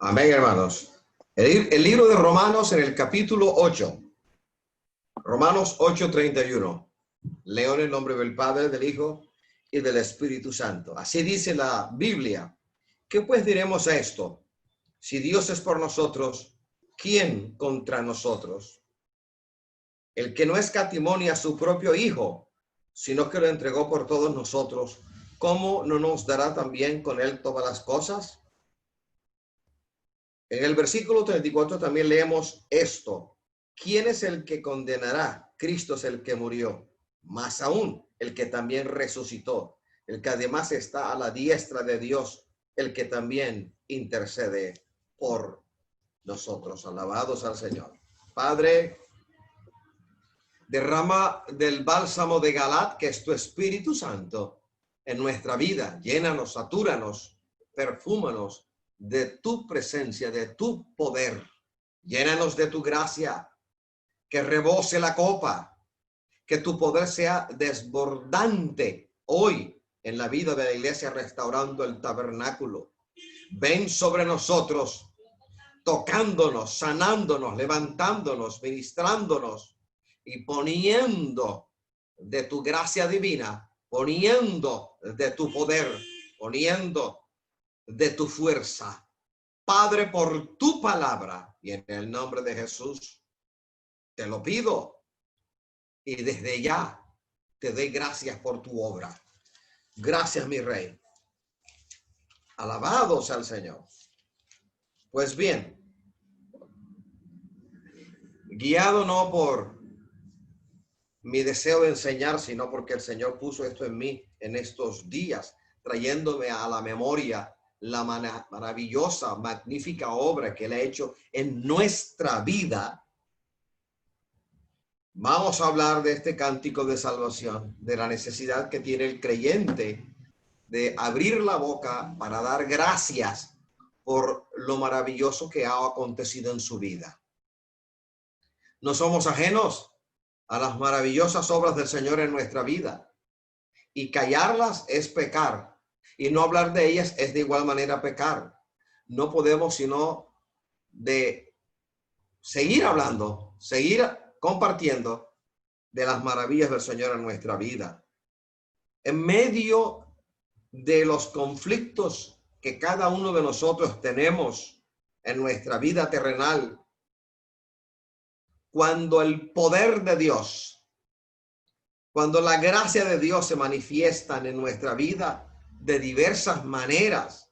Amén, hermanos. El libro de Romanos en el capítulo 8. Romanos 8:31. Leo en el nombre del Padre, del Hijo y del Espíritu Santo. Así dice la Biblia. ¿Qué pues diremos a esto? Si Dios es por nosotros, ¿quién contra nosotros? El que no escatimó ni a su propio Hijo, sino que lo entregó por todos nosotros, ¿cómo no nos dará también con él todas las cosas? En el versículo 34 también leemos esto. ¿Quién es el que condenará? Cristo es el que murió. Más aún, el que también resucitó, el que además está a la diestra de Dios, el que también intercede por nosotros. Alabados al Señor. Padre, derrama del bálsamo de Galat, que es tu Espíritu Santo, en nuestra vida. Llénanos, satúranos, perfúmanos de tu presencia, de tu poder. Llénanos de tu gracia, que rebose la copa, que tu poder sea desbordante hoy en la vida de la iglesia, restaurando el tabernáculo. Ven sobre nosotros, tocándonos, sanándonos, levantándonos, ministrándonos y poniendo de tu gracia divina, poniendo de tu poder, poniendo de tu fuerza. Padre, por tu palabra y en el nombre de Jesús, te lo pido y desde ya te doy gracias por tu obra. Gracias, mi Rey. Alabados al Señor. Pues bien, guiado no por mi deseo de enseñar, sino porque el Señor puso esto en mí en estos días, trayéndome a la memoria la maravillosa, magnífica obra que Él ha hecho en nuestra vida. Vamos a hablar de este cántico de salvación, de la necesidad que tiene el creyente de abrir la boca para dar gracias por lo maravilloso que ha acontecido en su vida. No somos ajenos a las maravillosas obras del Señor en nuestra vida, y callarlas es pecar, y no hablar de ellas es de igual manera pecar. No podemos sino de seguir hablando, seguir compartiendo de las maravillas del Señor en nuestra vida. En medio de los conflictos que cada uno de nosotros tenemos en nuestra vida terrenal, cuando el poder de Dios, cuando la gracia de Dios se manifiestan en nuestra vida de diversas maneras,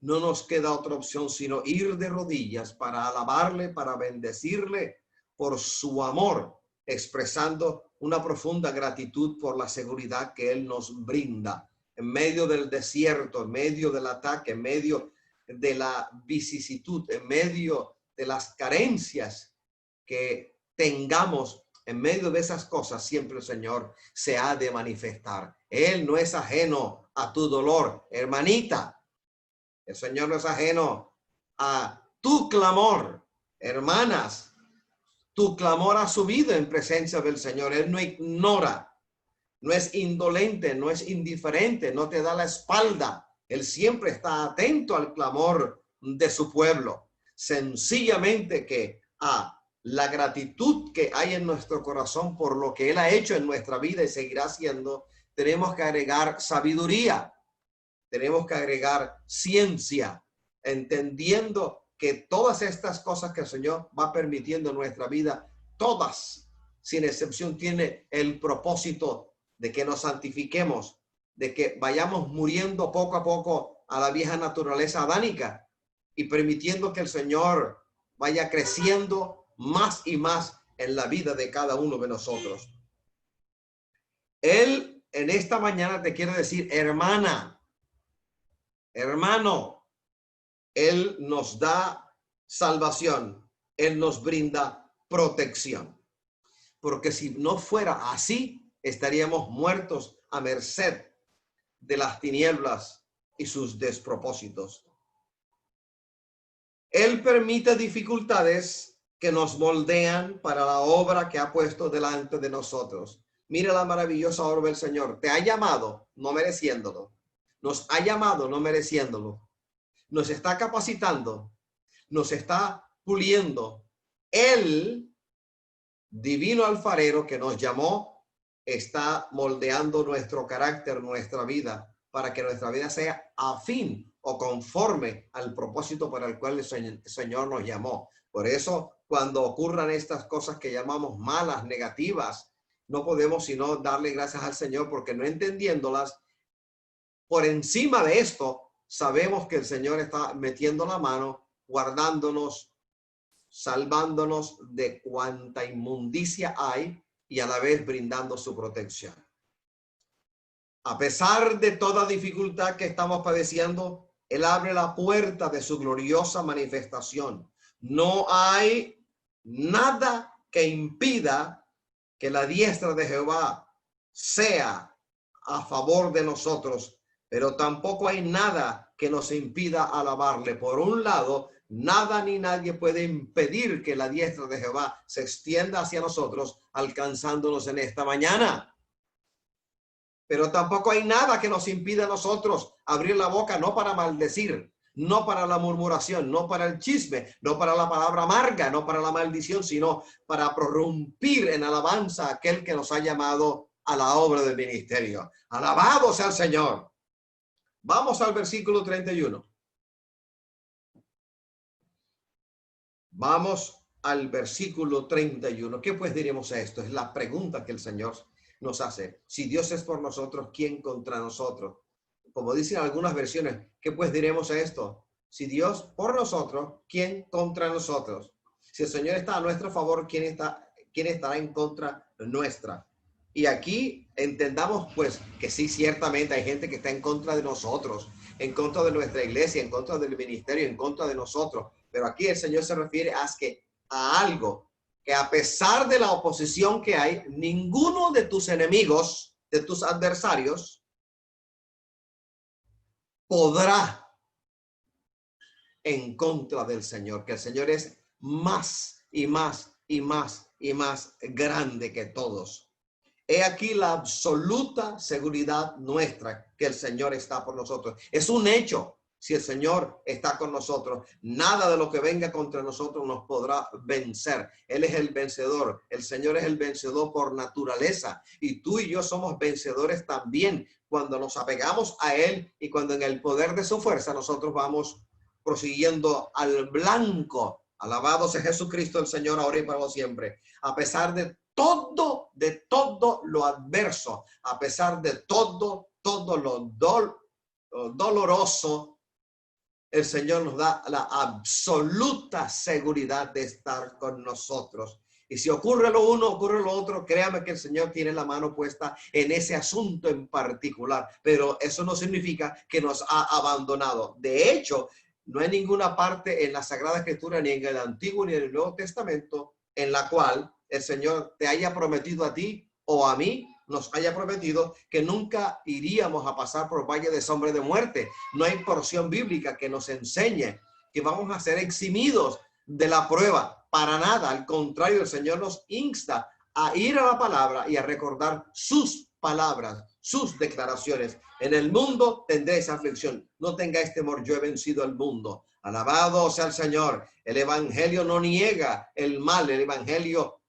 no nos queda otra opción sino ir de rodillas para alabarle, para bendecirle por su amor, expresando una profunda gratitud por la seguridad que Él nos brinda en medio del desierto, en medio del ataque, en medio de la vicisitud, en medio de las carencias que tengamos. En medio de esas cosas siempre el Señor se ha de manifestar. Él no es ajeno a tu dolor, hermanita. El Señor no es ajeno a tu clamor, hermanas. Tu clamor ha subido en presencia del Señor. Él no ignora, no es indolente, no es indiferente, no te da la espalda. Él siempre está atento al clamor de su pueblo. Sencillamente que la gratitud que hay en nuestro corazón por lo que Él ha hecho en nuestra vida y seguirá haciendo, tenemos que agregar sabiduría, tenemos que agregar ciencia, entendiendo que todas estas cosas que el Señor va permitiendo en nuestra vida, todas, sin excepción, tiene el propósito de que nos santifiquemos, de que vayamos muriendo poco a poco a la vieja naturaleza adánica y permitiendo que el Señor vaya creciendo más y más en la vida de cada uno de nosotros. Él en esta mañana te quiere decir, hermana, hermano, Él nos da salvación, Él nos brinda protección. Porque si no fuera así, estaríamos muertos a merced de las tinieblas y sus despropósitos. Él permite dificultades que nos moldean para la obra que ha puesto delante de nosotros. Mira la maravillosa obra del Señor. Te ha llamado no mereciéndolo. Nos ha llamado no mereciéndolo. Nos está capacitando nos está puliendo. El divino alfarero que nos llamó está moldeando nuestro carácter, nuestra vida, para que nuestra vida sea afín o conforme al propósito para el cual el Señor nos llamó. Por eso, cuando ocurran estas cosas que llamamos malas, negativas, no podemos sino darle gracias al Señor, porque no entendiéndolas, por encima de esto, sabemos que el Señor está metiendo la mano, guardándonos, salvándonos de cuanta inmundicia hay y a la vez brindando su protección. A pesar de toda dificultad que estamos padeciendo, Él abre la puerta de su gloriosa manifestación. No hay nada que impida que la diestra de Jehová sea a favor de nosotros, pero tampoco hay nada que nos impida alabarle. Por un lado, nada ni nadie puede impedir que la diestra de Jehová se extienda hacia nosotros, alcanzándonos en esta mañana. Pero tampoco hay nada que nos impida a nosotros abrir la boca, no para maldecir, no para la murmuración, no para el chisme, no para la palabra amarga, no para la maldición, sino para prorrumpir en alabanza a aquel que nos ha llamado a la obra del ministerio. Alabado sea el Señor. Vamos al versículo 31. Vamos al versículo 31. ¿Qué pues diremos a esto? Es la pregunta que el Señor nos hace. Si Dios es por nosotros, ¿quién contra nosotros? Como dicen algunas versiones, ¿qué pues diremos a esto? Si Dios por nosotros, ¿quién contra nosotros? Si el Señor está a nuestro favor, ¿quién estará en contra nuestra? Y aquí entendamos pues que sí, ciertamente hay gente que está en contra de nosotros, en contra de nuestra iglesia, en contra del ministerio, en contra de nosotros. Pero aquí el Señor se refiere a algo que a pesar de la oposición que hay, ninguno de tus enemigos, de tus adversarios, podrá en contra del Señor, que el Señor es más y más y más y más grande que todos. He aquí la absoluta seguridad nuestra que el Señor está por nosotros. Es un hecho. Si el Señor está con nosotros, nada de lo que venga contra nosotros nos podrá vencer. Él es el vencedor. El Señor es el vencedor por naturaleza. Y tú y yo somos vencedores también cuando nos apegamos a Él y cuando en el poder de su fuerza nosotros vamos prosiguiendo al blanco. Alabado sea Jesucristo, el Señor, ahora y para siempre. A pesar de todo lo adverso, a pesar de todo lo doloroso, el Señor nos da la absoluta seguridad de estar con nosotros. Y si ocurre lo uno, ocurre lo otro, créame que el Señor tiene la mano puesta en ese asunto en particular. Pero eso no significa que nos ha abandonado. De hecho, no hay ninguna parte en la Sagrada Escritura, ni en el Antiguo ni en el Nuevo Testamento, en la cual el Señor te haya prometido a ti o a mí, nos haya prometido que nunca iríamos a pasar por valle de sombra de muerte. No hay porción bíblica que nos enseñe que vamos a ser eximidos de la prueba. Para nada. Al contrario, el Señor nos insta a ir a la palabra y a recordar sus palabras, sus declaraciones. En el mundo tendréis aflicción. No tengáis temor, yo he vencido al mundo. Alabado sea el Señor. El evangelio no niega el mal. El evangelio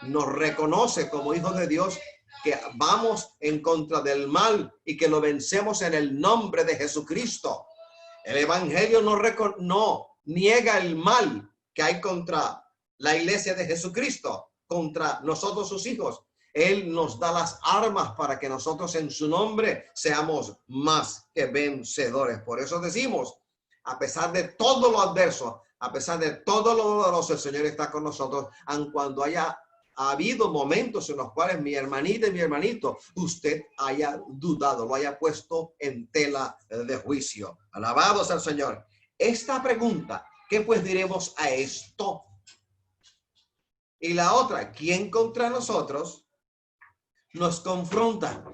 nos reconoce como hijos de Dios que vamos en contra del mal y que lo vencemos en el nombre de Jesucristo. El evangelio no niega el mal que hay contra la iglesia de Jesucristo, contra nosotros sus hijos. Él nos da las armas para que nosotros en su nombre seamos más que vencedores. Por eso decimos, a pesar de todo lo adverso, a pesar de todo lo doloroso, el Señor está con nosotros, aun cuando ha habido momentos en los cuales mi hermanita y mi hermanito, usted haya dudado, lo haya puesto en tela de juicio. Alabado sea el Señor. Esta pregunta, ¿qué pues diremos a esto? Y la otra, ¿quién contra nosotros? Nos confronta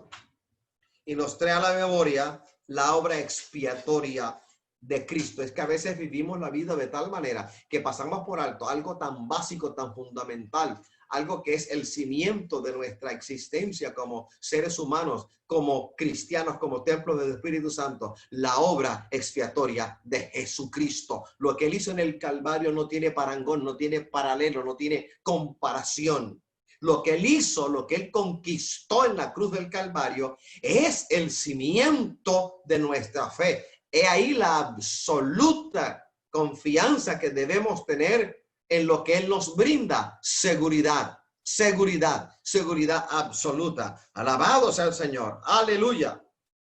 y nos trae a la memoria la obra expiatoria de Cristo. Es que a veces vivimos la vida de tal manera que pasamos por alto algo tan básico, tan fundamental, algo que es el cimiento de nuestra existencia como seres humanos, como cristianos, como templo del Espíritu Santo, la obra expiatoria de Jesucristo. Lo que él hizo en el Calvario no tiene parangón, no tiene paralelo, no tiene comparación. Lo que él hizo, lo que él conquistó en la cruz del Calvario es el cimiento de nuestra fe. He ahí la absoluta confianza que debemos tener en lo que él nos brinda: seguridad, seguridad, seguridad absoluta. Alabado sea el Señor. Aleluya.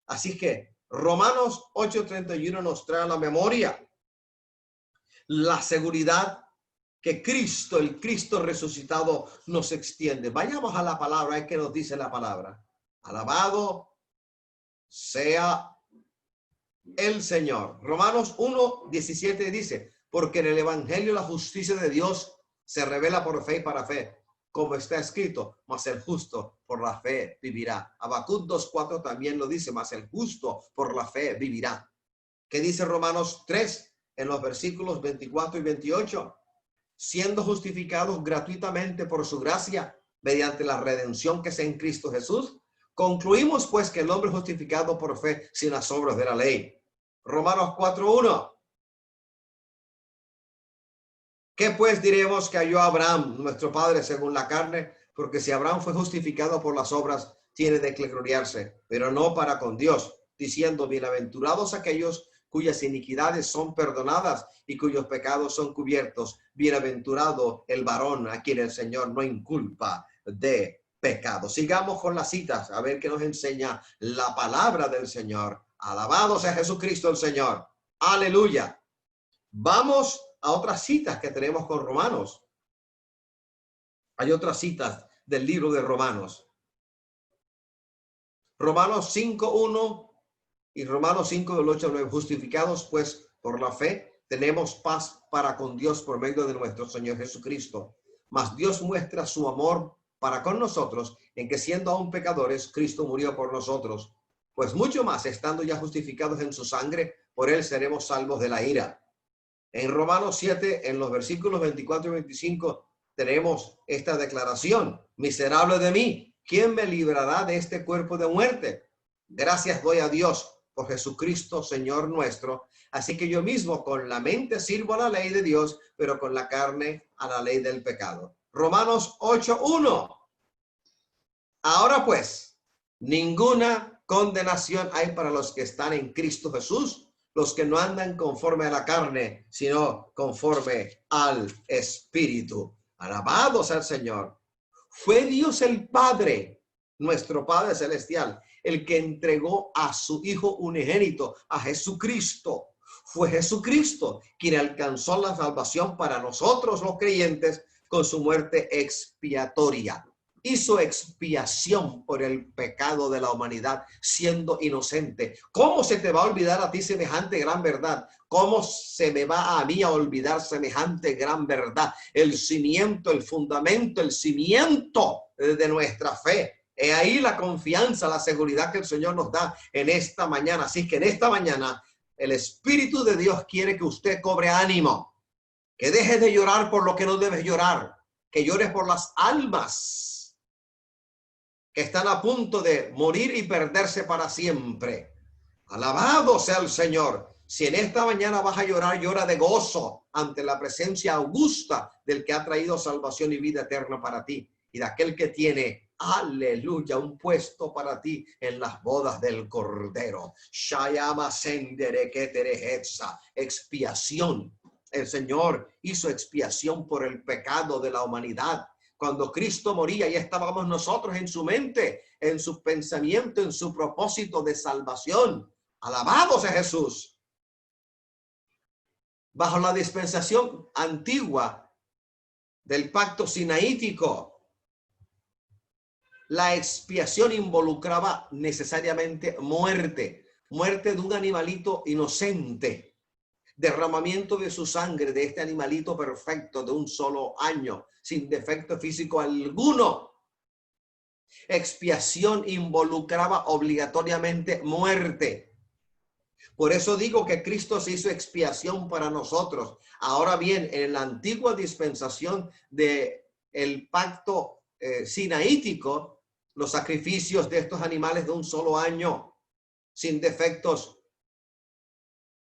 Así que Romanos 8:31 nos trae a la memoria la seguridad que Cristo, el Cristo resucitado, nos extiende. Vayamos a la palabra, que nos dice la palabra. Alabado sea el Señor. Romanos 1:17 dice: porque en el evangelio la justicia de Dios se revela por fe y para fe, como está escrito, mas el justo por la fe vivirá. Habacuc 2:4 también lo dice, mas el justo por la fe vivirá. ¿Qué dice Romanos 3 en los versículos 24 y 28? Siendo justificados gratuitamente por su gracia, mediante la redención que es en Cristo Jesús, concluimos pues que el hombre justificado por fe sin las obras de la ley. Romanos 4:1. ¿Qué pues diremos que halló Abraham, nuestro padre, según la carne? Porque si Abraham fue justificado por las obras, tiene de qué gloriarse, pero no para con Dios, diciendo: bienaventurados aquellos cuyas iniquidades son perdonadas y cuyos pecados son cubiertos. Bienaventurado el varón a quien el Señor no inculpa de pecado. Sigamos con las citas, a ver qué nos enseña la palabra del Señor. Alabado sea Jesucristo el Señor. Aleluya. Vamos a otras citas que tenemos con Romanos. Hay otras citas del libro de Romanos. Romanos 5:1 y Romanos 5 del 8 al 9. Justificados pues por la fe, tenemos paz para con Dios por medio de nuestro Señor Jesucristo. Mas Dios muestra su amor para con nosotros en que, siendo aún pecadores, Cristo murió por nosotros. Pues mucho más, estando ya justificados en su sangre, por él seremos salvos de la ira. En Romanos 7, en los versículos 24 y 25, tenemos esta declaración: miserable de mí, ¿quién me librará de este cuerpo de muerte? Gracias doy a Dios por Jesucristo, Señor nuestro. Así que yo mismo con la mente sirvo a la ley de Dios, pero con la carne a la ley del pecado. Romanos 8:1. Ahora pues, ninguna condenación hay para los que están en Cristo Jesús, los que no andan conforme a la carne, sino conforme al Espíritu. Alabado sea el Señor. Fue Dios el Padre, nuestro Padre Celestial, el que entregó a su Hijo unigénito, a Jesucristo. Fue Jesucristo quien alcanzó la salvación para nosotros los creyentes con su muerte expiatoria. Hizo expiación por el pecado de la humanidad, siendo inocente. ¿Cómo se te va a olvidar a ti semejante gran verdad? ¿Cómo se me va a mí a olvidar semejante gran verdad? El cimiento, el fundamento, el cimiento de nuestra fe. He ahí la confianza, la seguridad que el Señor nos da en esta mañana. Así que en esta mañana el Espíritu de Dios quiere que usted cobre ánimo, que deje de llorar por lo que no debes llorar, que llores por las almas que están a punto de morir y perderse para siempre. Alabado sea el Señor. Si en esta mañana vas a llorar, llora de gozo ante la presencia augusta del que ha traído salvación y vida eterna para ti, y de aquel que tiene, aleluya, un puesto para ti en las bodas del Cordero. Shayama sendere keterehetsa. Expiación. El Señor hizo expiación por el pecado de la humanidad. Cuando Cristo moría, ya estábamos nosotros en su mente, en su pensamiento, en su propósito de salvación. Alabado sea Jesús. Bajo la dispensación antigua del pacto sinaítico, la expiación involucraba necesariamente muerte de un animalito inocente, derramamiento de su sangre, de este animalito perfecto de un solo año, sin defecto físico alguno. Expiación involucraba obligatoriamente muerte. Por eso digo que Cristo se hizo expiación para nosotros. Ahora bien, en la antigua dispensación de el pacto sinaítico, los sacrificios de estos animales de un solo año, sin defectos,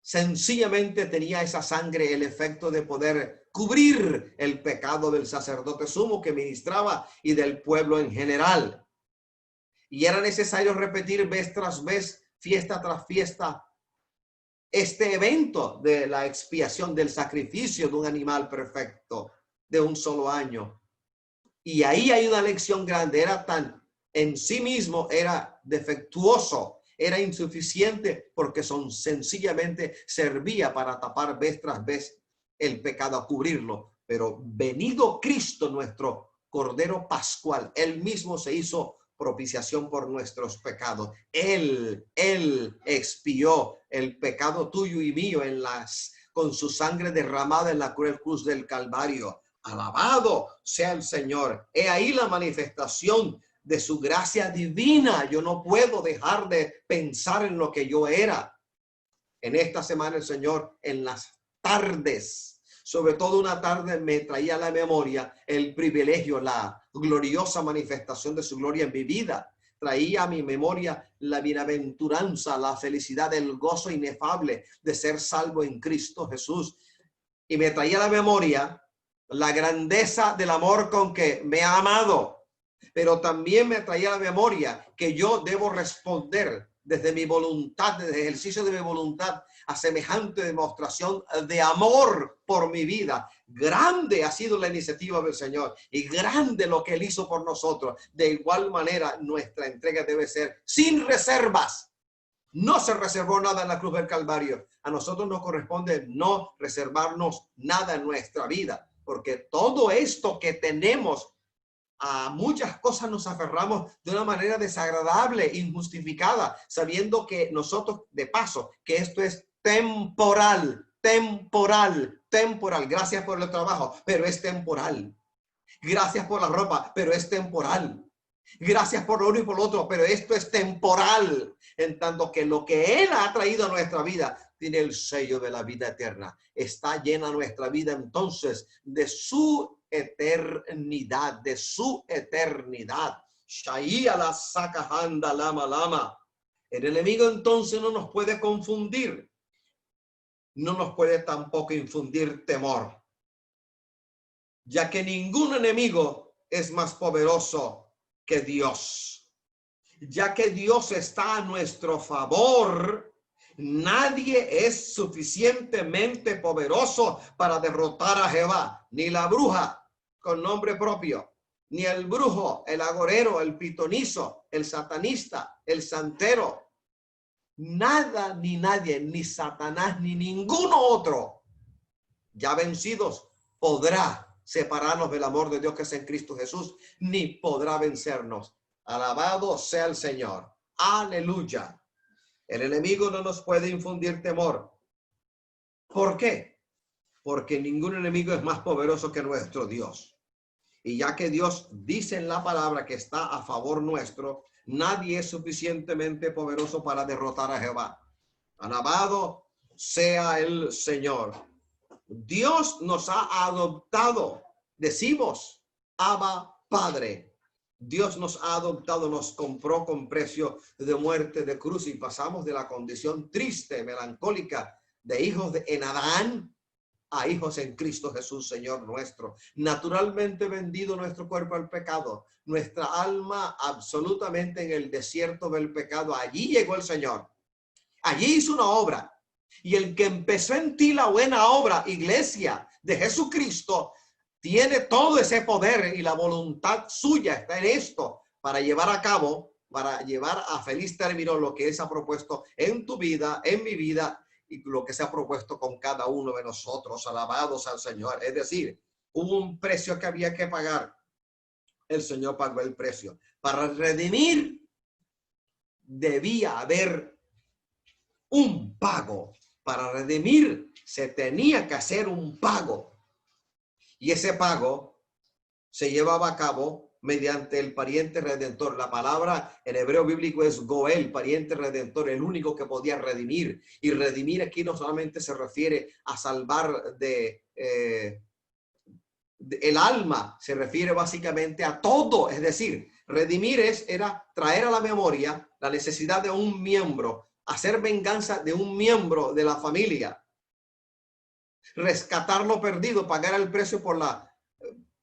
sencillamente tenía esa sangre el efecto de poder cubrir el pecado del sacerdote sumo que ministraba y del pueblo en general. Y era necesario repetir vez tras vez, fiesta tras fiesta, este evento de la expiación del sacrificio de un animal perfecto de un solo año. Y ahí hay una lección grande. Era tan en sí mismo, era defectuoso, era insuficiente, porque sencillamente servía para tapar vez tras vez el pecado, a cubrirlo. Pero venido Cristo, nuestro Cordero Pascual, él mismo se hizo propiciación por nuestros pecados. Él expió el pecado tuyo y mío con su sangre derramada en la cruel cruz del Calvario. Alabado sea el Señor. He ahí la manifestación de su gracia divina. Yo no puedo dejar de pensar en lo que yo era. En esta semana el Señor, en las tardes, sobre todo una tarde, me traía a la memoria el privilegio, la gloriosa manifestación de su gloria en mi vida. Traía a mi memoria la bienaventuranza, la felicidad, el gozo inefable de ser salvo en Cristo Jesús. Y me traía a la memoria la grandeza del amor con que me ha amado, pero también me traía a la memoria que yo debo responder desde mi voluntad, desde el ejercicio de mi voluntad, a semejante demostración de amor por mi vida. Grande ha sido la iniciativa del Señor y grande lo que Él hizo por nosotros. De igual manera, nuestra entrega debe ser sin reservas. No se reservó nada en la cruz del Calvario. A nosotros nos corresponde no reservarnos nada en nuestra vida, porque todo esto que tenemos, a muchas cosas nos aferramos de una manera desagradable, injustificada, sabiendo que nosotros, de paso, que esto es temporal. Gracias por el trabajo, pero es temporal. Gracias por la ropa, pero es temporal. Gracias por lo uno y por lo otro, pero esto es temporal, en tanto que lo que Él ha traído a nuestra vida tiene el sello de la vida eterna. Está llena nuestra vida entonces de su eternidad, de su eternidad. Shaia la sakahanda lama lama. El enemigo entonces no nos puede confundir, no nos puede tampoco infundir temor, ya que ningún enemigo es más poderoso que Dios. Ya que Dios está a nuestro favor, nadie es suficientemente poderoso para derrotar a Jehová, ni la bruja con nombre propio, ni el brujo, el agorero, el pitonizo, el satanista, el santero. Nada ni nadie, ni Satanás, ni ninguno otro, ya vencidos, podrá separarnos del amor de Dios que es en Cristo Jesús, ni podrá vencernos. Alabado sea el Señor. Aleluya. El enemigo no nos puede infundir temor. ¿Por qué? Porque ningún enemigo es más poderoso que nuestro Dios. Y ya que Dios dice en la palabra que está a favor nuestro, nadie es suficientemente poderoso para derrotar a Jehová. Alabado sea el Señor. Dios nos ha adoptado. Decimos, Abba, Padre. Dios nos ha adoptado, nos compró con precio de muerte, de cruz, y pasamos de la condición triste, melancólica de hijos en Adán a hijos en Cristo Jesús, Señor nuestro. Naturalmente vendido nuestro cuerpo al pecado, nuestra alma absolutamente en el desierto del pecado. Allí llegó el Señor. Allí hizo una obra. Y el que empezó en ti la buena obra, iglesia de Jesucristo, tiene todo ese poder y la voluntad suya está en esto para llevar a cabo, para llevar a feliz término lo que Él se ha propuesto en tu vida, en mi vida, y lo que se ha propuesto con cada uno de nosotros. Alabados al Señor. Es decir, hubo un precio que había que pagar. El Señor pagó el precio. Para redimir debía haber un pago. Para redimir se tenía que hacer un pago. Y ese pago se llevaba a cabo mediante el pariente redentor. La palabra en hebreo bíblico es Goel, pariente redentor, el único que podía redimir. Y redimir aquí no solamente se refiere a salvar de el alma se refiere básicamente a todo, es decir, redimir era traer a la memoria la necesidad de un miembro, hacer venganza de un miembro de la familia, rescatar lo perdido, pagar el precio por la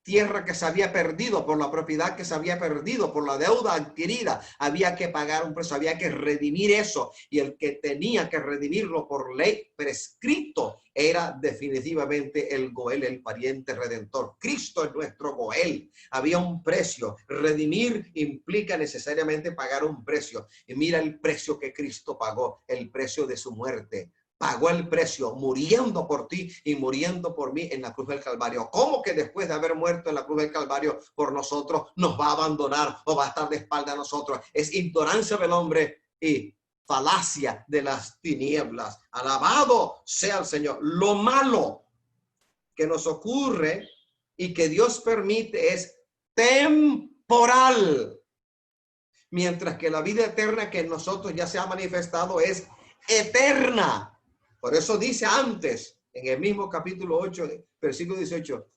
tierra que se había perdido, por la propiedad que se había perdido, por la deuda adquirida. Había que pagar un precio, había que redimir eso. Y el que tenía que redimirlo por ley prescrito era definitivamente el Goel, el pariente redentor. Cristo es nuestro Goel. Había un precio. Redimir implica necesariamente pagar un precio. Y mira el precio que Cristo pagó, el precio de su muerte. Pagó el precio muriendo por ti y muriendo por mí en la cruz del Calvario. ¿Cómo que después de haber muerto en la cruz del Calvario por nosotros nos va a abandonar o va a estar de espalda a nosotros? Es ignorancia del hombre y falacia de las tinieblas. Alabado sea el Señor. Lo malo que nos ocurre y que Dios permite es temporal, mientras que la vida eterna que en nosotros ya se ha manifestado es eterna. Por eso dice antes, en el mismo capítulo 8, versículo 18,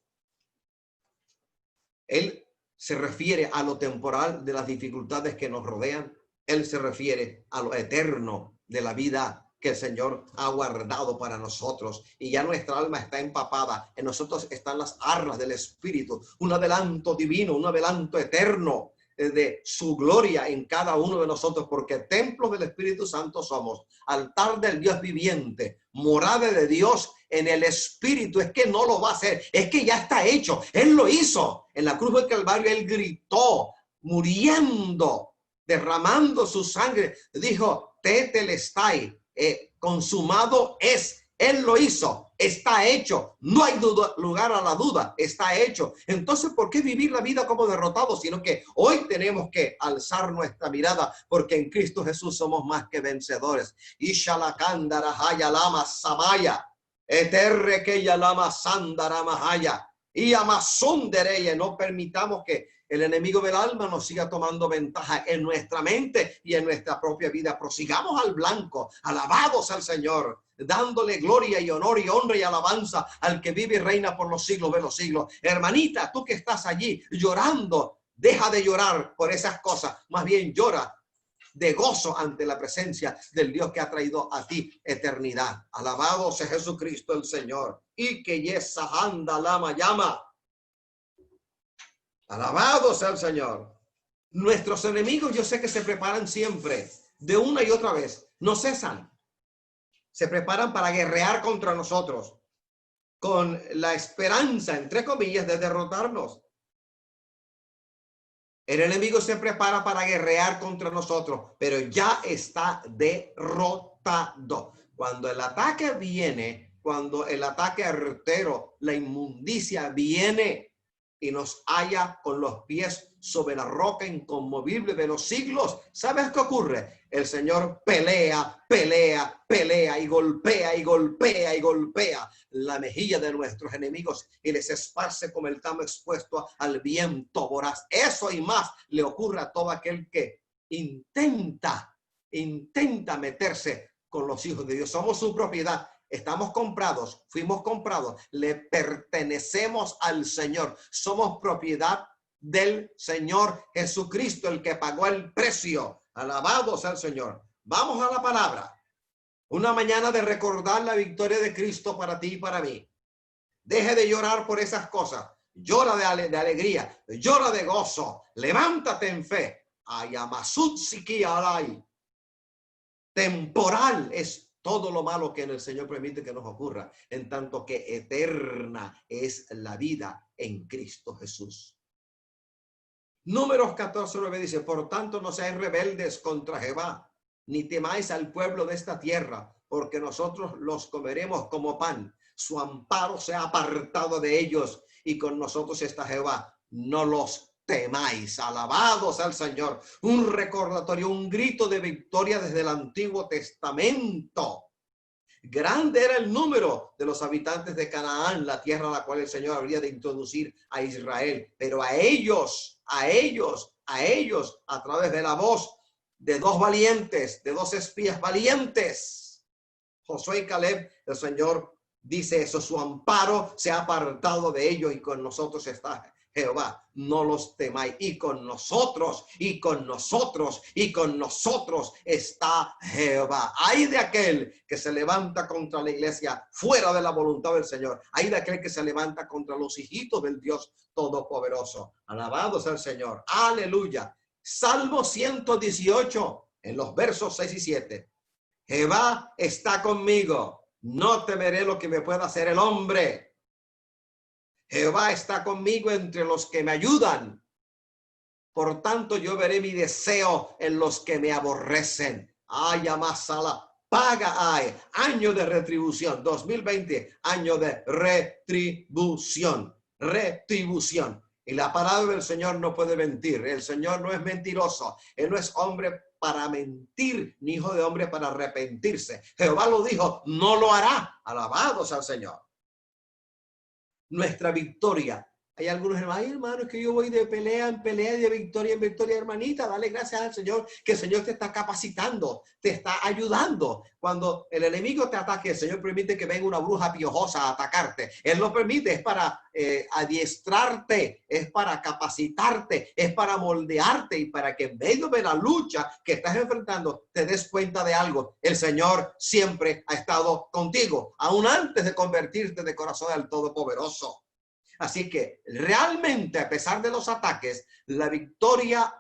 él se refiere a lo temporal de las dificultades que nos rodean. Él se refiere a lo eterno de la vida que el Señor ha guardado para nosotros. Y ya nuestra alma está empapada. En nosotros están las arras del Espíritu. Un adelanto divino, un adelanto eterno de su gloria en cada uno de nosotros, porque templos del Espíritu Santo somos, altar del Dios viviente, morada de Dios en el Espíritu. Es que no lo va a hacer, es que ya está hecho. Él lo hizo en la cruz del Calvario. Él gritó, muriendo, derramando su sangre, dijo: tetelestai, consumado es. Él lo hizo, está hecho, no hay lugar a la duda, está hecho. Entonces, ¿por qué vivir la vida como derrotados? Sino que hoy tenemos que alzar nuestra mirada, porque en Cristo Jesús somos más que vencedores. Ishalakandara haya lama samaya, eterre que ya lama sandara mahaya, y amasondereye. No permitamos que el enemigo del alma nos siga tomando ventaja en nuestra mente y en nuestra propia vida. Prosigamos al blanco, alabados al Señor, dándole gloria y honor y honra y alabanza al que vive y reina por los siglos de los siglos. Hermanita, tú que estás allí llorando, deja de llorar por esas cosas, más bien llora de gozo ante la presencia del Dios que ha traído a ti eternidad. Alabado sea Jesucristo el Señor. Y que yesa anda lama llama. Alabado sea el Señor. Nuestros enemigos, yo sé que se preparan siempre, de una y otra vez, no cesan. Se preparan para guerrear contra nosotros, con la esperanza, entre comillas, de derrotarnos. El enemigo se prepara para guerrear contra nosotros, pero ya está derrotado. Cuando el ataque viene, cuando el ataque artero, la inmundicia viene y nos halla con los pies sobre la roca inconmovible de los siglos, ¿sabes qué ocurre? El Señor pelea, pelea, pelea y golpea y golpea y golpea la mejilla de nuestros enemigos y les esparce como el tamo expuesto al viento voraz. Eso y más le ocurre a todo aquel que intenta meterse con los hijos de Dios. Somos su propiedad. Estamos comprados, fuimos comprados, le pertenecemos al Señor. Somos propiedad del Señor Jesucristo, el que pagó el precio. Alabado sea el Señor. Vamos a la palabra. Una mañana de recordar la victoria de Cristo para ti y para mí. Deje de llorar por esas cosas. Llora de alegría, llora de gozo. Levántate en fe. Ayamasutsi alay. Temporal es todo lo malo que en el Señor permite que nos ocurra, en tanto que eterna es la vida en Cristo Jesús. Números 14:9 dice: por tanto no seáis rebeldes contra Jehová, ni temáis al pueblo de esta tierra, porque nosotros los comeremos como pan. Su amparo se ha apartado de ellos, y con nosotros está Jehová. No los temáis. Alabados al Señor. Un recordatorio, un grito de victoria desde el Antiguo Testamento. Grande era el número de los habitantes de Canaán, la tierra a la cual el Señor habría de introducir a Israel. Pero a ellos, a través de la voz de dos valientes, de dos espías valientes, Josué y Caleb, el Señor dice eso, su amparo se ha apartado de ellos y con nosotros está Jehová, no los temáis. Y con nosotros, y con nosotros, y con nosotros está Jehová. Ay de aquel que se levanta contra la iglesia fuera de la voluntad del Señor. Ay de aquel que se levanta contra los hijitos del Dios Todopoderoso. Alabado sea el Señor. Aleluya. Salmo 118, en los versos 6 y 7. Jehová está conmigo. No temeré lo que me pueda hacer el hombre. Jehová está conmigo entre los que me ayudan. Por tanto, yo veré mi deseo en los que me aborrecen. Ay, amasala. Paga hay. Año de retribución. 2020, año de retribución. Retribución. Y la palabra del Señor no puede mentir. El Señor no es mentiroso. Él no es hombre para mentir, ni hijo de hombre para arrepentirse. Jehová lo dijo, no lo hará. Alabado sea el Señor. Nuestra victoria. Hay algunos hermanos, ay hermano, es que yo voy de pelea en pelea, de victoria en victoria, hermanita. Dale gracias al Señor, que el Señor te está capacitando, te está ayudando. Cuando el enemigo te ataque, el Señor permite que venga una bruja piojosa a atacarte. Él lo permite, es para adiestrarte, es para capacitarte, es para moldearte y para que en medio de la lucha que estás enfrentando te des cuenta de algo. El Señor siempre ha estado contigo, aún antes de convertirte de corazón al Todopoderoso. Así que realmente, a pesar de los ataques, la victoria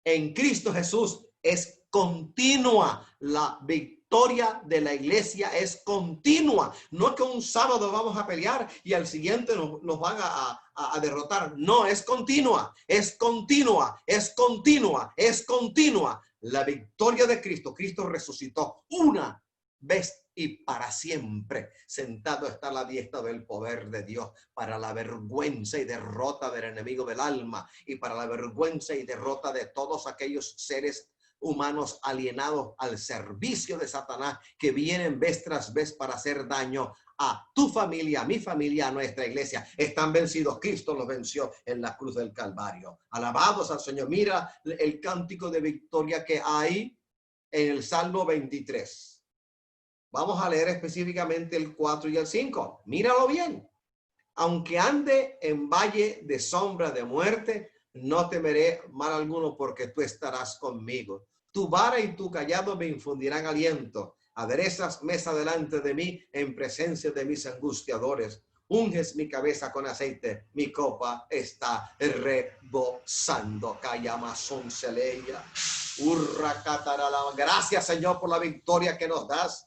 en Cristo Jesús es continua. La victoria de la iglesia es continua. No es que un sábado vamos a pelear y al siguiente nos van a derrotar. No, es continua, es continua, es continua, es continua. La victoria de Cristo. Cristo resucitó una vez y para siempre. Sentado está a la diestra del poder de Dios para la vergüenza y derrota del enemigo del alma y para la vergüenza y derrota de todos aquellos seres humanos alienados al servicio de Satanás que vienen vez tras vez para hacer daño a tu familia, a mi familia, a nuestra iglesia. Están vencidos. Cristo los venció en la cruz del Calvario. Alabados al Señor. Mira el cántico de victoria que hay en el Salmo 23. Vamos a leer específicamente el 4 y el 5. Míralo bien. Aunque ande en valle de sombra de muerte, no temeré mal alguno porque tú estarás conmigo. Tu vara y tu callado me infundirán aliento. Aderezas mesa delante de mí en presencia de mis angustiadores. Unges mi cabeza con aceite, mi copa está rebosando. Cayamazón celeya. Gracias, Señor, por la victoria que nos das.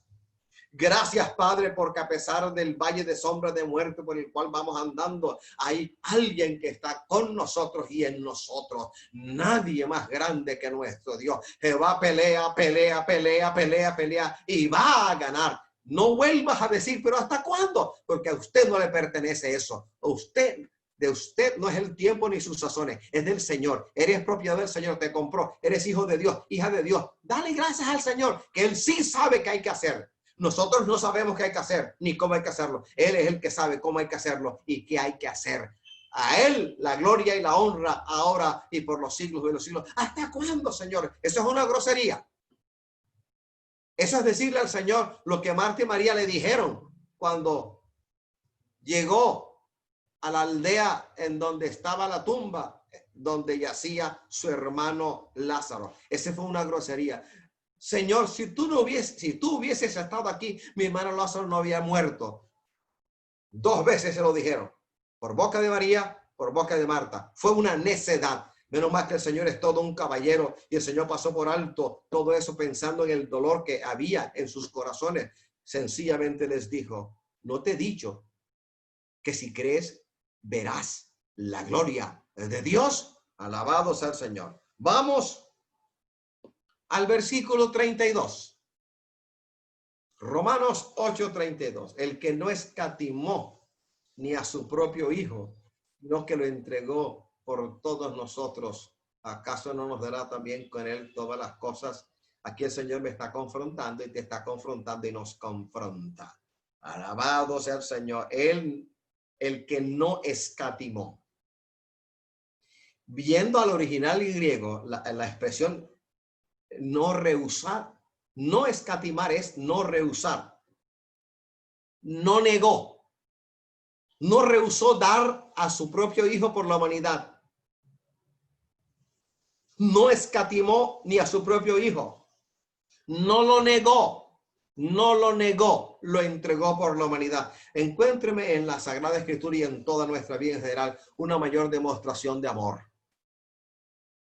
Gracias, Padre, porque a pesar del valle de sombra de muerte por el cual vamos andando, hay alguien que está con nosotros y en nosotros. Nadie más grande que nuestro Dios. Jehová pelea, pelea, pelea, pelea, pelea y va a ganar. No vuelvas a decir, pero ¿hasta cuándo? Porque a usted no le pertenece eso. De usted no es el tiempo ni sus sazones, es del Señor. Eres propiedad del Señor, te compró. Eres hijo de Dios, hija de Dios. Dale gracias al Señor, que Él sí sabe qué hay que hacer. Nosotros no sabemos qué hay que hacer, ni cómo hay que hacerlo. Él es el que sabe cómo hay que hacerlo y qué hay que hacer. A Él la gloria y la honra ahora y por los siglos de los siglos. ¿Hasta cuándo, Señor? Eso es una grosería. Eso es decirle al Señor lo que Marta y María le dijeron cuando llegó a la aldea en donde estaba la tumba, donde yacía su hermano Lázaro. Esa fue una grosería. Señor, si tú hubieses estado aquí, mi hermano Lázaro no había muerto. 2 veces se lo dijeron, por boca de María, por boca de Marta. Fue una necedad. Menos mal que el Señor es todo un caballero y el Señor pasó por alto todo eso pensando en el dolor que había en sus corazones. Sencillamente les dijo, ¿no te he dicho que si crees verás la gloria de Dios? Alabado sea el Señor. Vamos al versículo 32. Romanos 8:32. El que no escatimó ni a su propio hijo, sino que lo entregó por todos nosotros, ¿acaso no nos dará también con él todas las cosas? Aquí el Señor me está confrontando y te está confrontando y nos confronta. Alabado sea el Señor. Él, el que no escatimó. Viendo al original griego, la expresión no rehusar, no escatimar es no rehusar. no negó, no rehusó dar a su propio hijo por la humanidad. No escatimó ni a su propio hijo. No lo negó, no lo negó, lo entregó por la humanidad. Encuéntreme en la Sagrada Escritura y en toda nuestra vida en general una mayor demostración de amor.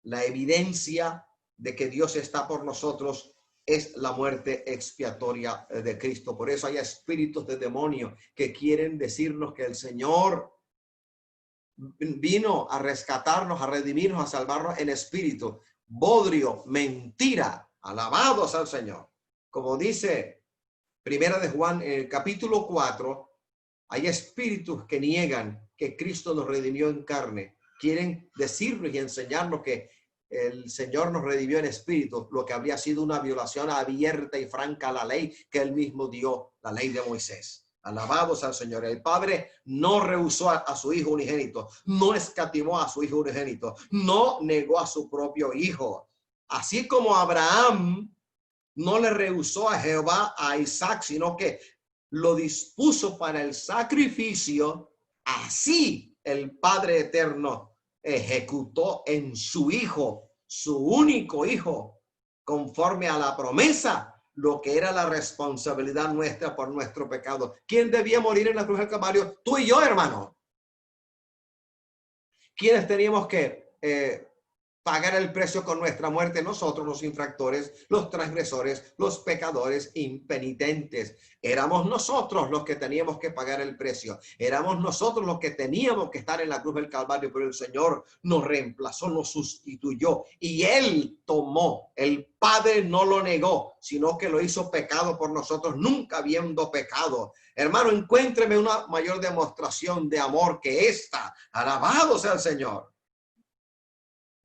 La evidencia de que Dios está por nosotros es la muerte expiatoria de Cristo. Por eso hay espíritus de demonio que quieren decirnos que el Señor vino a rescatarnos, a redimirnos, a salvarnos en espíritu. Bodrio, mentira. Alabados al Señor. Como dice Primera de Juan en el capítulo 4, hay espíritus que niegan que Cristo nos redimió en carne. Quieren decirnos y enseñarnos que el Señor nos redimió en espíritu, lo que habría sido una violación abierta y franca a la ley que él mismo dio, la ley de Moisés. Alabados al Señor. El Padre no rehusó a su Hijo unigénito, no escatimó a su Hijo unigénito, no negó a su propio Hijo. Así como Abraham no le rehusó a Jehová, a Isaac, sino que lo dispuso para el sacrificio, así el Padre eterno ejecutó en su Hijo, su único Hijo, conforme a la promesa, lo que era la responsabilidad nuestra por nuestro pecado. ¿Quién debía morir en la cruz del Calvario? Tú y yo, hermano. ¿Quiénes teníamos que pagar el precio con nuestra muerte? Nosotros, los infractores, los transgresores, los pecadores impenitentes. Éramos nosotros los que teníamos que pagar el precio. Éramos nosotros los que teníamos que estar en la cruz del Calvario, pero el Señor nos reemplazó, nos sustituyó y Él tomó. El Padre no lo negó, sino que lo hizo pecado por nosotros, nunca habiendo pecado. Hermano, encuéntreme una mayor demostración de amor que esta. Alabado sea el Señor.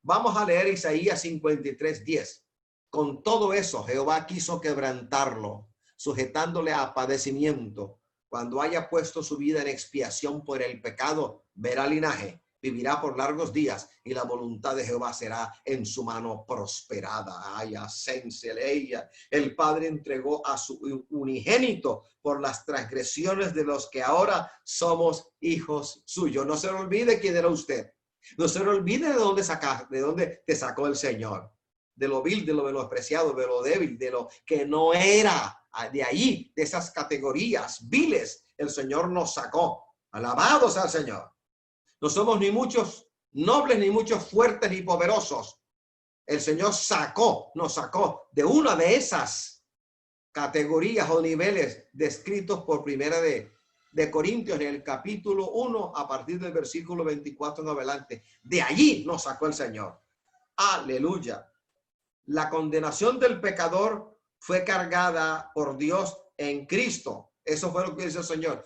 Vamos a leer Isaías 53:10. Con todo eso, Jehová quiso quebrantarlo, sujetándole a padecimiento. Cuando haya puesto su vida en expiación por el pecado, verá linaje, vivirá por largos días, y la voluntad de Jehová será en su mano prosperada. Ay, ella. El Padre entregó a su unigénito por las transgresiones de los que ahora somos hijos suyos. No se le olvide quién era usted. No se olvide de dónde te sacó el Señor. De lo vil, de lo menospreciado, de lo débil, de lo que no era. De ahí, de esas categorías viles, el Señor nos sacó. Alabados al Señor. No somos ni muchos nobles, ni muchos fuertes, ni poderosos. El Señor nos sacó de una de esas categorías o niveles descritos por Primera de Corintios en el capítulo 1 a partir del versículo 24 en adelante. De allí nos sacó el Señor. Aleluya. La condenación del pecador fue cargada por Dios en Cristo. Eso fue lo que dice el Señor.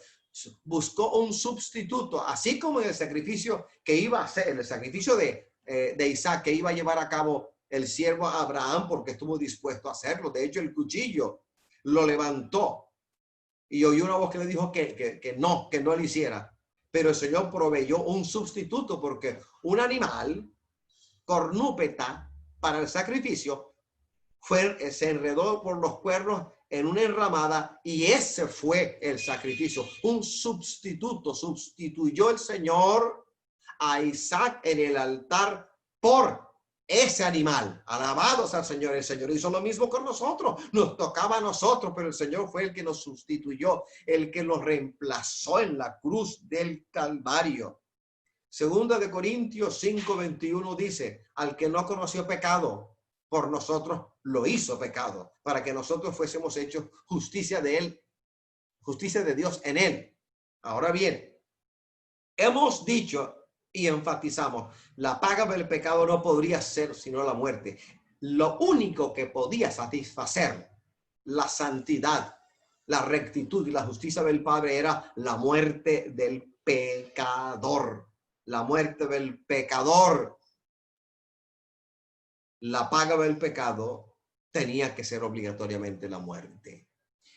Buscó un sustituto, así como en el sacrificio que iba a hacer, el sacrificio de Isaac, que iba a llevar a cabo el siervo Abraham, porque estuvo dispuesto a hacerlo. De hecho, el cuchillo lo levantó y oyó una voz que le dijo que no lo hiciera. Pero el Señor proveyó un sustituto, porque un animal cornúpeta para el sacrificio se enredó por los cuernos en una enramada, y ese fue el sacrificio. Un sustituto. Sustituyó el Señor a Isaac en el altar por ese animal. Alabados al Señor. El Señor hizo lo mismo con nosotros. Nos tocaba a nosotros, pero el Señor fue el que nos sustituyó, el que nos reemplazó en la cruz del Calvario. Segunda de Corintios 5:21 dice: al que no conoció pecado, por nosotros lo hizo pecado, para que nosotros fuésemos hechos justicia de él, justicia de Dios en él. Ahora bien, hemos dicho y enfatizamos, la paga del pecado no podría ser sino la muerte. Lo único que podía satisfacer la santidad, la rectitud y la justicia del Padre era la muerte del pecador. La muerte del pecador. La paga del pecado tenía que ser obligatoriamente la muerte.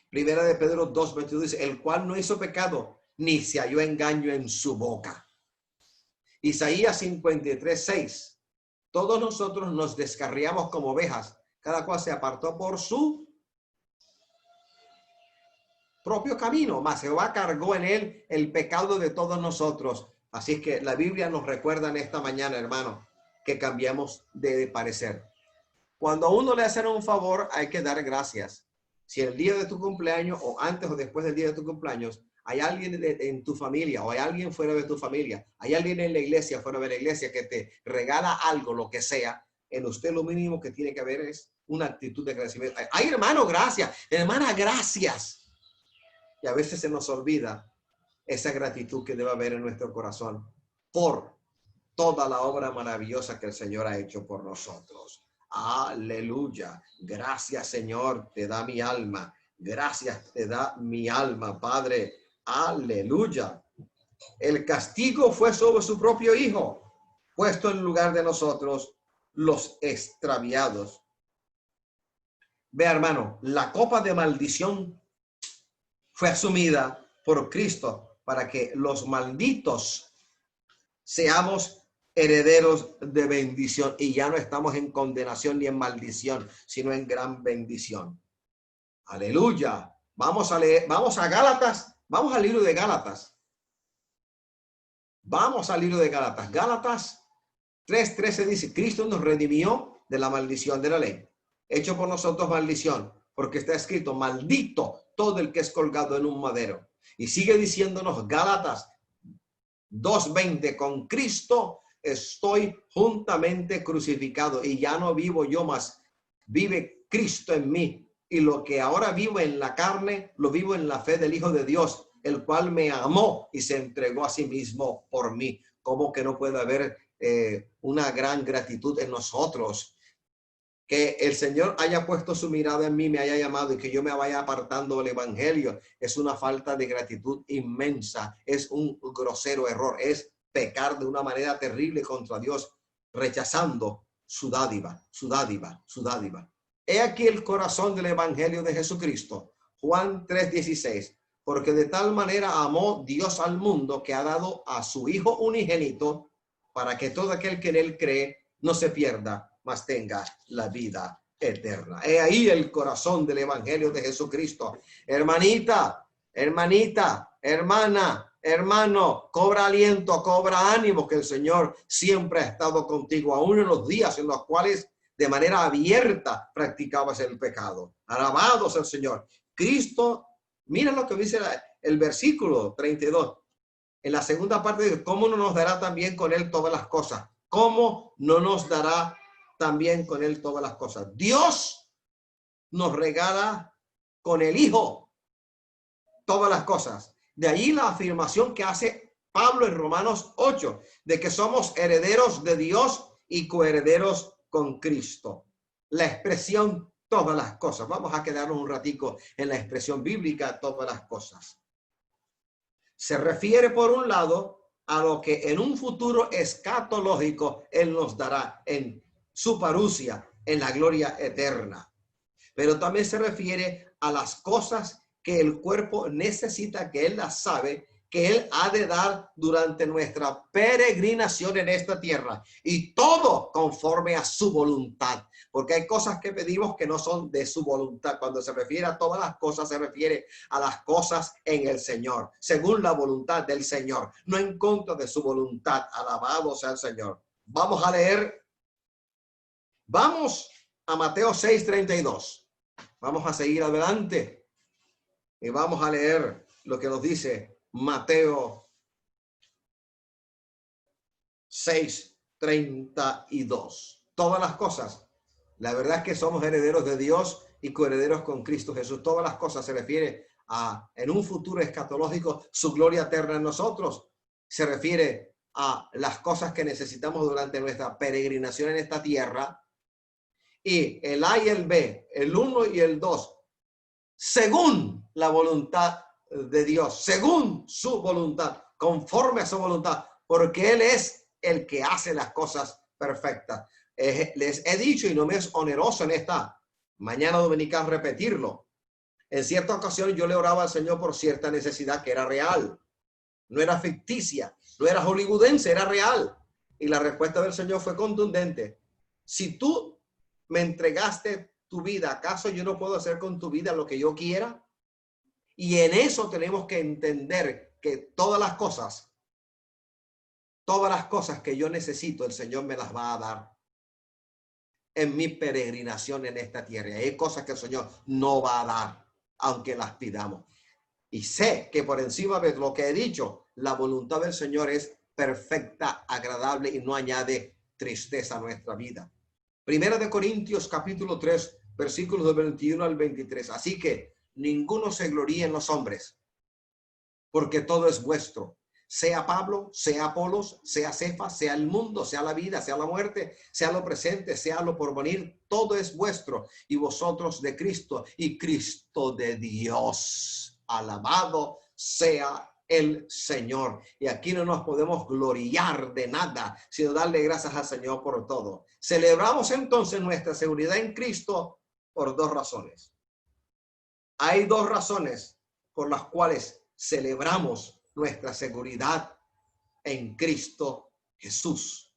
Primera de Pedro 2:22 dice: el cual no hizo pecado, ni se halló engaño en su boca. Isaías 53:6: todos nosotros nos descarriamos como ovejas, cada cual se apartó por su propio camino, mas Jehová cargó en él el pecado de todos nosotros. Así es que la Biblia nos recuerda en esta mañana, hermano, que cambiemos de parecer. Cuando a uno le hacen un favor, hay que dar gracias. Si el día de tu cumpleaños o antes o después del día de tu cumpleaños, hay alguien en tu familia o hay alguien fuera de tu familia, hay alguien en la iglesia, fuera de la iglesia que te regala algo, lo que sea, en usted lo mínimo que tiene que haber es una actitud de agradecimiento. Ay, hermano, gracias. Hermana, gracias. Y a veces se nos olvida esa gratitud que debe haber en nuestro corazón por toda la obra maravillosa que el Señor ha hecho por nosotros. Aleluya. Gracias, Señor, te da mi alma. Gracias te da mi alma, Padre. Aleluya. El castigo fue sobre su propio Hijo, puesto en lugar de nosotros, los extraviados. Ve, hermano, la copa de maldición fue asumida por Cristo para que los malditos seamos herederos de bendición y ya no estamos en condenación ni en maldición, sino en gran bendición. Aleluya. Vamos a leer, vamos a Gálatas, vamos al libro de Gálatas. Vamos al libro de Gálatas. Gálatas 3:13 dice, Cristo nos redimió de la maldición de la ley, hecho por nosotros maldición, porque está escrito, maldito todo el que es colgado en un madero. Y sigue diciéndonos Gálatas 2:20, con Cristo estoy juntamente crucificado y ya no vivo yo más, vive Cristo en mí. Y lo que ahora vivo en la carne, lo vivo en la fe del Hijo de Dios, el cual me amó y se entregó a sí mismo por mí. ¿Cómo que no puede haber una gran gratitud en nosotros? Que el Señor haya puesto su mirada en mí, me haya llamado y que yo me vaya apartando del evangelio es una falta de gratitud inmensa, es un grosero error, es pecar de una manera terrible contra Dios, rechazando su dádiva, su dádiva, su dádiva. He aquí el corazón del evangelio de Jesucristo. Juan 3:16, porque de tal manera amó Dios al mundo que ha dado a su Hijo unigénito para que todo aquel que en él cree no se pierda, mas tenga la vida eterna. He ahí el corazón del evangelio de Jesucristo. Hermanita, hermanita, hermana, hermano, cobra aliento, cobra ánimo, que el Señor siempre ha estado contigo, aún en los días en los cuales de manera abierta practicabas el pecado. Alabados al Señor. Cristo, mira lo que dice el versículo 32. En la segunda parte dice, ¿cómo no nos dará también con él todas las cosas? ¿Cómo no nos dará también con él todas las cosas? Dios nos regala con el Hijo todas las cosas. De ahí la afirmación que hace Pablo en Romanos 8, de que somos herederos de Dios y coherederos con Cristo. La expresión todas las cosas. Vamos a quedarnos un ratico en la expresión bíblica todas las cosas. Se refiere por un lado a lo que en un futuro escatológico Él nos dará en su parusia, en la gloria eterna. Pero también se refiere a las cosas que el cuerpo necesita, que Él las sabe, que Él ha de dar durante nuestra peregrinación en esta tierra. Y todo conforme a su voluntad. Porque hay cosas que pedimos que no son de su voluntad. Cuando se refiere a todas las cosas, se refiere a las cosas en el Señor, según la voluntad del Señor, no en contra de su voluntad. Alabado sea el Señor. Vamos a leer. Vamos a Mateo 6:32. Vamos a seguir adelante y vamos a leer lo que nos dice Mateo 6:32. Todas las cosas. La verdad es que somos herederos de Dios y coherederos con Cristo Jesús. Todas las cosas se refiere a, en un futuro escatológico, su gloria eterna en nosotros. Se refiere a las cosas que necesitamos durante nuestra peregrinación en esta tierra. Y el A y el B, el 1 y el 2, según la voluntad de Dios, según su voluntad, conforme a su voluntad, porque Él es el que hace las cosas perfectas. Les he dicho, y no me es oneroso en esta mañana dominical repetirlo, en cierta ocasión yo le oraba al Señor por cierta necesidad que era real, no era ficticia, no era hollywoodense, era real. Y la respuesta del Señor fue contundente. Si tú me entregaste tu vida, ¿acaso yo no puedo hacer con tu vida lo que yo quiera? Y en eso tenemos que entender que todas las cosas que yo necesito, el Señor me las va a dar en mi peregrinación en esta tierra. Hay cosas que el Señor no va a dar, aunque las pidamos. Y sé que por encima de lo que he dicho, la voluntad del Señor es perfecta, agradable y no añade tristeza a nuestra vida. Primera de Corintios capítulo 3, versículos del 21 al 23. Así que ninguno se gloríe en los hombres, porque todo es vuestro. Sea Pablo, sea Apolos, sea Cefas, sea el mundo, sea la vida, sea la muerte, sea lo presente, sea lo porvenir, todo es vuestro, y vosotros de Cristo, y Cristo de Dios. Alabado sea el Señor. Y aquí no nos podemos gloriar de nada, sino darle gracias al Señor por todo. Celebramos entonces nuestra seguridad en Cristo por dos razones. Hay dos razones por las cuales celebramos nuestra seguridad en Cristo Jesús.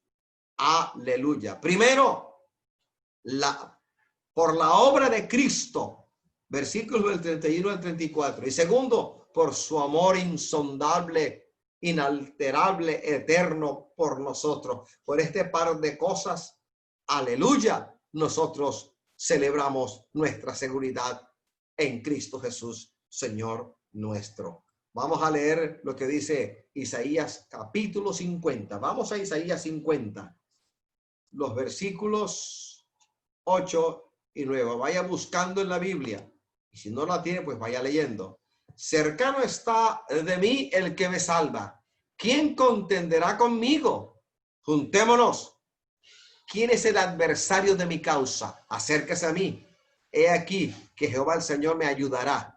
Aleluya. Primero, por la obra de Cristo, versículos del 31 al 34. Y segundo, por su amor insondable, inalterable, eterno por nosotros. Por este par de cosas, aleluya, nosotros celebramos nuestra seguridad en Cristo Jesús, Señor nuestro. Vamos a leer lo que dice Isaías capítulo 50. Vamos a Isaías 50, los versículos 8 y 9. Vaya buscando en la Biblia. Y si no la tiene, pues vaya leyendo. Cercano está de mí el que me salva. ¿Quién contenderá conmigo? Juntémonos. ¿Quién es el adversario de mi causa? Acérquese a mí. He aquí que Jehová el Señor me ayudará.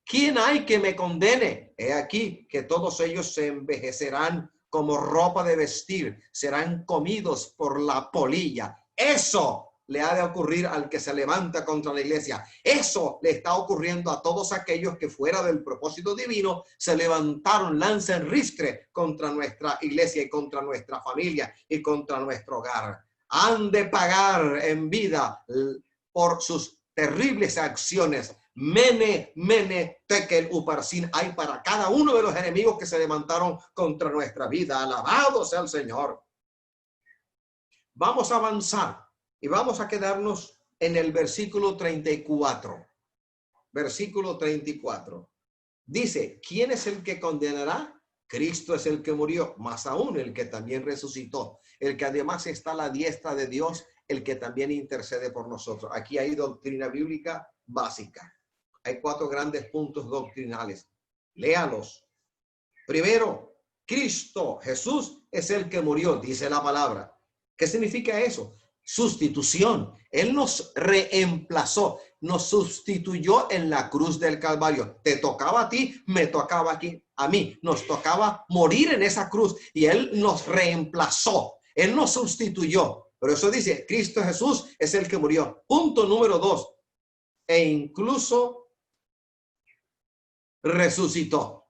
¿Quién hay que me condene? He aquí que todos ellos se envejecerán como ropa de vestir, serán comidos por la polilla. Eso le ha de ocurrir al que se levanta contra la iglesia. Eso le está ocurriendo a todos aquellos que fuera del propósito divino se levantaron, lanzan ristre contra nuestra iglesia y contra nuestra familia y contra nuestro hogar. Han de pagar en vida por sus terribles acciones. Mene, tekel, uparsin, hay para cada uno de los enemigos que se levantaron contra nuestra vida. Alabado sea el Señor. Vamos a avanzar y vamos a quedarnos en el versículo 34. Versículo 34. Dice, ¿quién es el que condenará? Cristo es el que murió, más aún el que también resucitó, el que además está a la diestra de Dios, el que también intercede por nosotros. Aquí hay doctrina bíblica básica. Hay 4 grandes puntos doctrinales. Léalos. Primero, Cristo, Jesús es el que murió, dice la palabra. ¿Qué significa eso? Sustitución. Él nos reemplazó, nos sustituyó en la cruz del Calvario. Te tocaba a ti, me tocaba aquí a mí. Nos tocaba morir en esa cruz y Él nos reemplazó. Él nos sustituyó. Pero eso dice, Cristo Jesús es el que murió. Punto número 2. E incluso resucitó.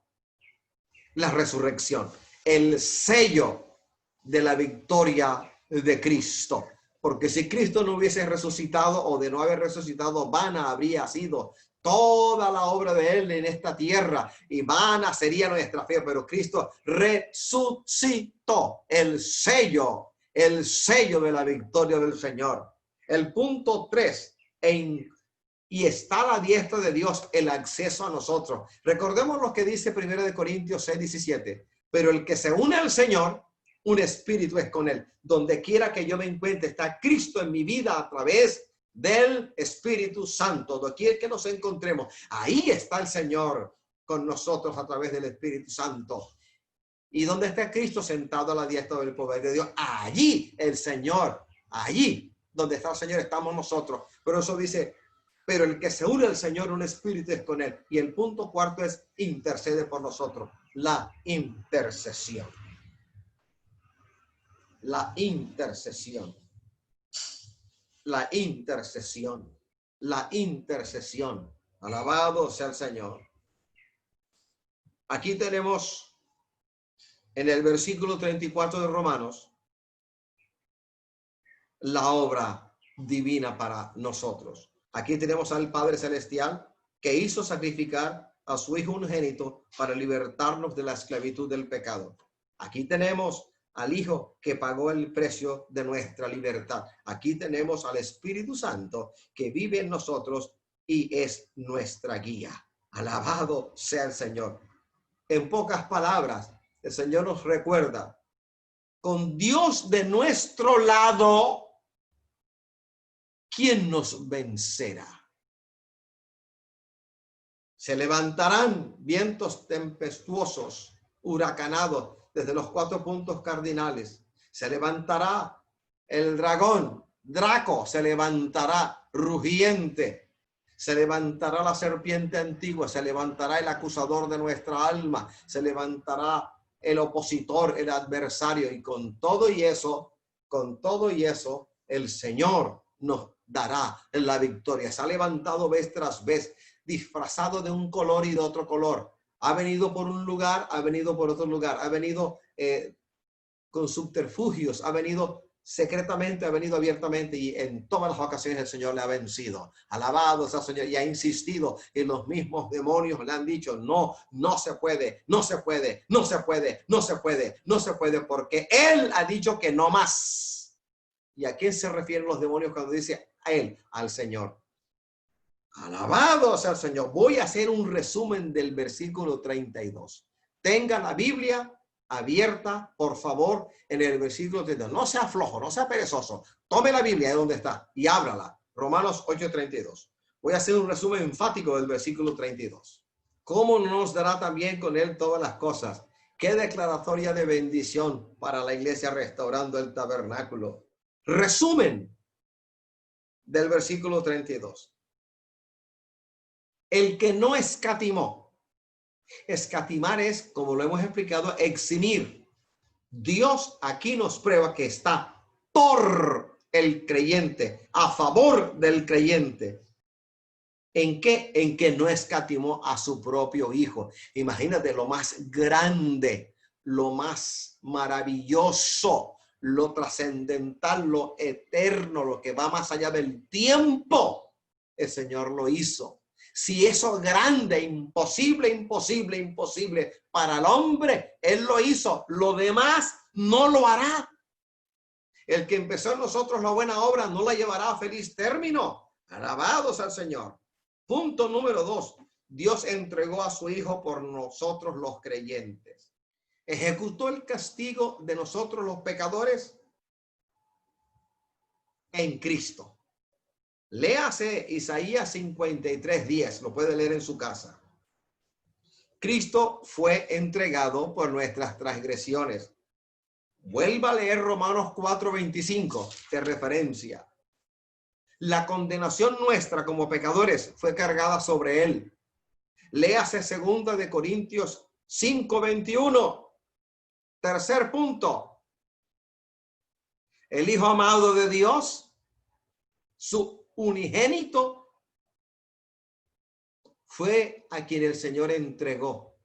La resurrección, el sello de la victoria de Cristo. Porque si Cristo no hubiese resucitado o de no haber resucitado, vana habría sido toda la obra de Él en esta tierra y vana sería nuestra fe. Pero Cristo resucitó, el sello de la victoria del Señor. El punto 3, y está a la diestra de Dios el acceso a nosotros. Recordemos lo que dice 1 Corintios 6:17. Pero el que se une al Señor, un espíritu es con él. Donde quiera que yo me encuentre, está Cristo en mi vida a través del Espíritu Santo. Donde quiera que nos encontremos, ahí está el Señor con nosotros a través del Espíritu Santo. ¿Y dónde está Cristo? Sentado a la diestra del poder de Dios. Allí el Señor, allí donde está el Señor estamos nosotros. Pero eso dice, pero el que se une al Señor, un espíritu es con él. Y el punto 4 es intercede por nosotros. La intercesión. La intercesión. La intercesión. La intercesión. Alabado sea el Señor. Aquí tenemos en el versículo 34 de Romanos la obra divina para nosotros. Aquí tenemos al Padre Celestial que hizo sacrificar a su Hijo unigénito para libertarnos de la esclavitud del pecado. Aquí tenemos al Hijo que pagó el precio de nuestra libertad. Aquí tenemos al Espíritu Santo que vive en nosotros y es nuestra guía. Alabado sea el Señor. En pocas palabras, el Señor nos recuerda, con Dios de nuestro lado, ¿quién nos vencerá? Se levantarán vientos tempestuosos, huracanados desde los 4 puntos cardinales. Se levantará el dragón, Draco, se levantará rugiente. Se levantará la serpiente antigua, se levantará el acusador de nuestra alma, se levantará el opositor, el adversario, y con todo y eso, el Señor nos dará la victoria. Se ha levantado vez tras vez, disfrazado de un color y de otro color. Ha venido por un lugar, ha venido por otro lugar, ha venido con subterfugios, ha venido secretamente, ha venido abiertamente, y en todas las ocasiones el Señor le ha vencido. Alabado sea el Señor, y ha insistido, y los mismos demonios le han dicho, no, no se puede, no se puede, no se puede, no se puede, no se puede, porque Él ha dicho que no más. ¿Y a quién se refieren los demonios cuando dice a Él? Al Señor. Alabado sea el Señor. Voy a hacer un resumen del versículo 32. Tenga la Biblia abierta, por favor, en el versículo 32. No sea flojo, no sea perezoso. Tome la Biblia de donde está y ábrala. Romanos 8:32. Voy a hacer un resumen enfático del versículo 32. ¿Cómo no nos dará también con Él todas las cosas? Qué declaratoria de bendición para la iglesia restaurando el tabernáculo. Resumen del versículo 32. El que no escatimó. Escatimar es, como lo hemos explicado, eximir. Dios aquí nos prueba que está por el creyente, a favor del creyente. ¿En qué? En que no escatimó a su propio Hijo. Imagínate lo más grande, lo más maravilloso, lo trascendental, lo eterno, lo que va más allá del tiempo. El Señor lo hizo. Si eso grande, imposible para el hombre, Él lo hizo. Lo demás no lo hará. El que empezó en nosotros la buena obra no la llevará a feliz término. Alabados al Señor. Punto número 2. Dios entregó a su Hijo por nosotros los creyentes. ¿Ejecutó el castigo de nosotros los pecadores? En Cristo. Léase Isaías 53:10, lo puede leer en su casa. Cristo fue entregado por nuestras transgresiones. Vuelva a leer Romanos 4:25, de referencia. La condenación nuestra como pecadores fue cargada sobre él. Léase 2 de Corintios 5:21. Tercer punto. El Hijo amado de Dios, su unigénito, fue a quien el Señor entregó,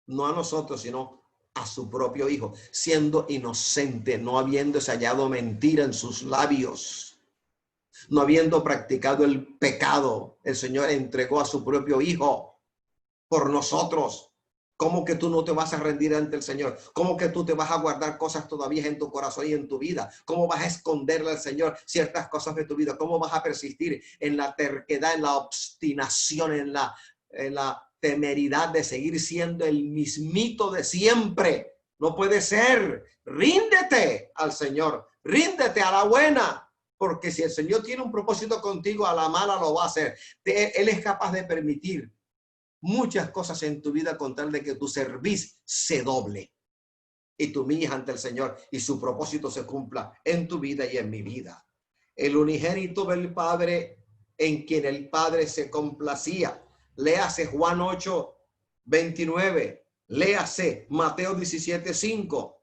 no a nosotros, sino a su propio Hijo, siendo inocente, no habiéndose hallado mentira en sus labios, no habiendo practicado el pecado. El Señor entregó a su propio Hijo por nosotros. ¿Cómo que tú no te vas a rendir ante el Señor? ¿Cómo que tú te vas a guardar cosas todavía en tu corazón y en tu vida? ¿Cómo vas a esconderle al Señor ciertas cosas de tu vida? ¿Cómo vas a persistir en la terquedad, en la obstinación, en la temeridad de seguir siendo el mismito de siempre? No puede ser. Ríndete al Señor. Ríndete a la buena. Porque si el Señor tiene un propósito contigo, a la mala lo va a hacer. Él es capaz de permitir muchas cosas en tu vida con tal de que tu cerviz se doble y tú humilles ante el Señor y su propósito se cumpla en tu vida y en mi vida. El unigénito del Padre, en quien el Padre se complacía. Léase Juan 8:29. Léase Mateo 17:5.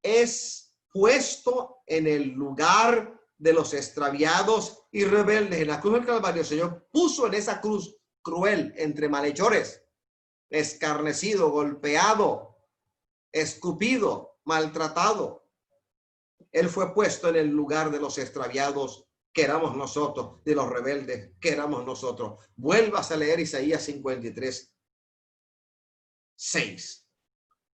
Es puesto en el lugar de los extraviados y rebeldes. En la cruz del Calvario, el Señor puso en esa cruz cruel entre malhechores, escarnecido, golpeado, escupido, maltratado. Él fue puesto en el lugar de los extraviados, que éramos nosotros, de los rebeldes, que éramos nosotros. Vuelvas a leer Isaías 53, 6.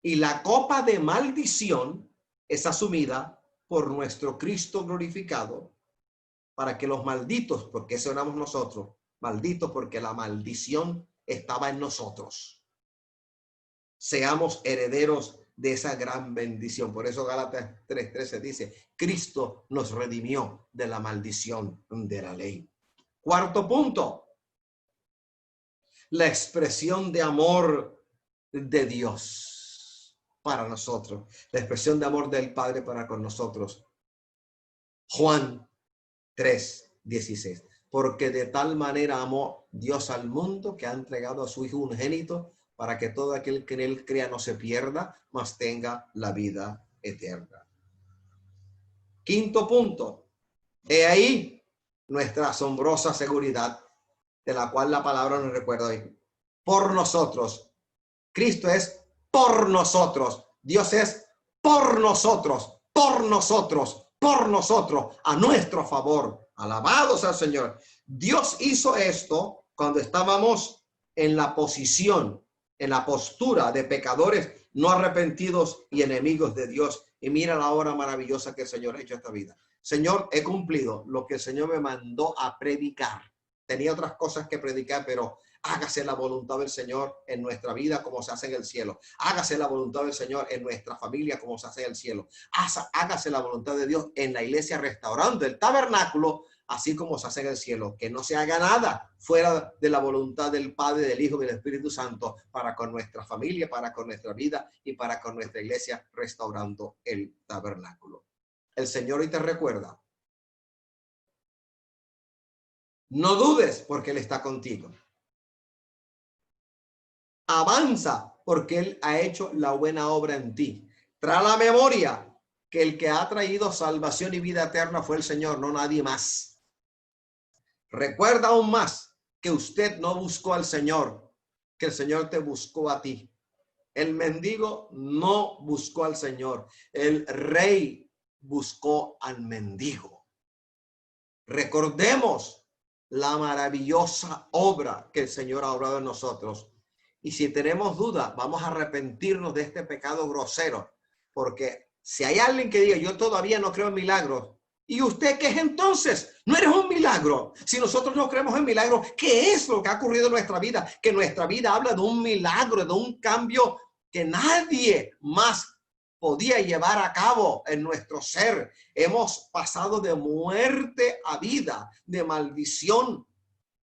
Y la copa de maldición es asumida por nuestro Cristo glorificado, para que los malditos, porque eso éramos nosotros, malditos porque la maldición estaba en nosotros, seamos herederos de esa gran bendición. Por eso Gálatas 3:13 dice, Cristo nos redimió de la maldición de la ley. Cuarto punto, la expresión de amor de Dios para nosotros, la expresión de amor del Padre para con nosotros. Juan 3:16. Porque de tal manera amó Dios al mundo que ha entregado a su Hijo unigénito para que todo aquel que en él crea no se pierda, mas tenga la vida eterna. Quinto punto. He ahí nuestra asombrosa seguridad, de la cual la palabra nos recuerda hoy. Por nosotros. Cristo es por nosotros. Dios es por nosotros, por nosotros, por nosotros, a nuestro favor. Alabado sea el Señor. Dios hizo esto cuando estábamos en la posición, en la postura de pecadores no arrepentidos y enemigos de Dios. Y mira la obra maravillosa que el Señor ha hecho esta vida. Señor, he cumplido lo que el Señor me mandó a predicar. Tenía otras cosas que predicar, pero hágase la voluntad del Señor en nuestra vida como se hace en el cielo. Hágase la voluntad del Señor en nuestra familia como se hace en el cielo. Hágase la voluntad de Dios en la iglesia restaurando el tabernáculo, así como se hace en el cielo. Que no se haga nada fuera de la voluntad del Padre, del Hijo y del Espíritu Santo para con nuestra familia, para con nuestra vida y para con nuestra iglesia restaurando el tabernáculo. El Señor hoy te recuerda. No dudes porque Él está contigo. Avanza porque Él ha hecho la buena obra en ti. Trae a la memoria que el que ha traído salvación y vida eterna fue el Señor, no nadie más. Recuerda aún más que usted no buscó al Señor, que el Señor te buscó a ti. El mendigo no buscó al Señor. El rey buscó al mendigo. Recordemos la maravillosa obra que el Señor ha obrado en nosotros. Y si tenemos duda, vamos a arrepentirnos de este pecado grosero. Porque si hay alguien que diga, yo todavía no creo en milagros, ¿y usted qué es entonces? No eres un milagro. Si nosotros no creemos en milagros, ¿qué es lo que ha ocurrido en nuestra vida? Que nuestra vida habla de un milagro, de un cambio que nadie más podía llevar a cabo en nuestro ser. Hemos pasado de muerte a vida, de maldición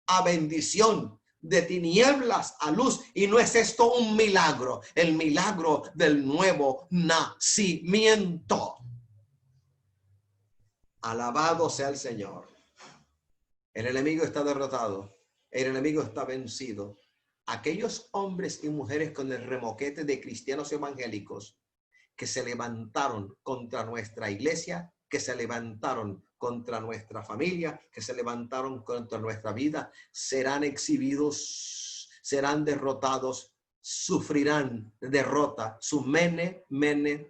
a bendición, de tinieblas a luz. Y no es esto un milagro, el milagro del nuevo nacimiento. Alabado sea el Señor. El enemigo está derrotado. El enemigo está vencido. Aquellos hombres y mujeres con el remoquete de cristianos evangélicos que se levantaron contra nuestra iglesia, que se levantaron contra nuestra familia, que se levantaron contra nuestra vida, serán exhibidos, serán derrotados, sufrirán derrota. Su mene,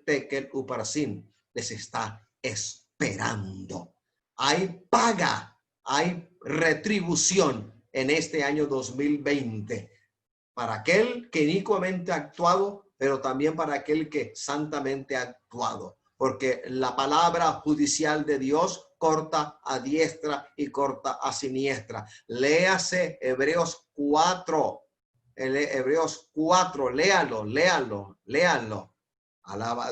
tekel, uparsin les está esperando. Hay paga, hay retribución en este año 2020 para aquel que inicuamente ha actuado, pero también para aquel que santamente ha actuado. Porque la palabra judicial de Dios corta a diestra y corta a siniestra. Léase Hebreos 4. Hebreos 4, léanlo.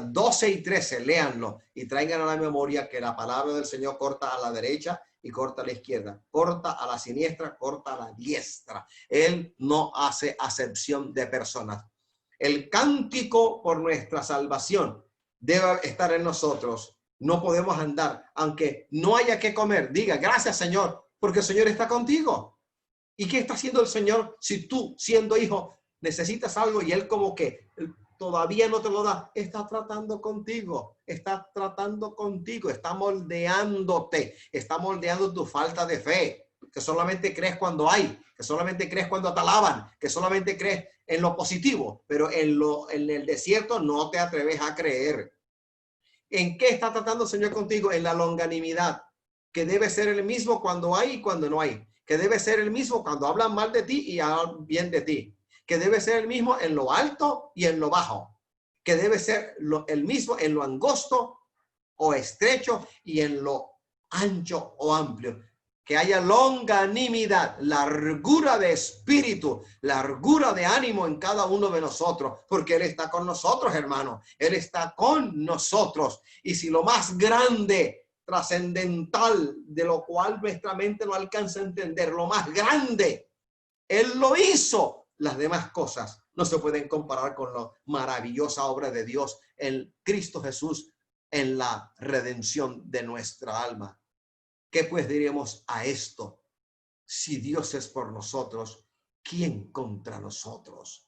12 y 13, léanlo y traigan a la memoria que la palabra del Señor corta a la derecha y corta a la izquierda, corta a la siniestra, corta a la diestra. Él no hace acepción de personas. El cántico por nuestra salvación debe estar en nosotros. No podemos andar, aunque no haya que comer. Diga, gracias Señor, porque el Señor está contigo. ¿Y qué está haciendo el Señor si tú, siendo hijo, necesitas algo y Él como que todavía no te lo da? Está tratando contigo, está moldeándote, está moldeando tu falta de fe, que solamente crees cuando hay, que solamente crees cuando te alaban, que solamente crees en lo positivo, pero en el desierto no te atreves a creer. ¿En qué está tratando el Señor contigo? En la longanimidad, que debe ser el mismo cuando hay y cuando no hay, que debe ser el mismo cuando hablan mal de ti y hablan bien de ti, que debe ser el mismo en lo alto y en lo bajo, que debe ser el mismo en lo angosto o estrecho y en lo ancho o amplio. Que haya longanimidad, largura de espíritu, largura de ánimo en cada uno de nosotros, porque Él está con nosotros, hermano. Él está con nosotros. Y si lo más grande, trascendental, de lo cual nuestra mente no alcanza a entender, lo más grande, Él lo hizo, las demás cosas no se pueden comparar con la maravillosa obra de Dios en Cristo Jesús, en la redención de nuestra alma. ¿Qué pues diremos a esto? Si Dios es por nosotros, ¿quién contra nosotros?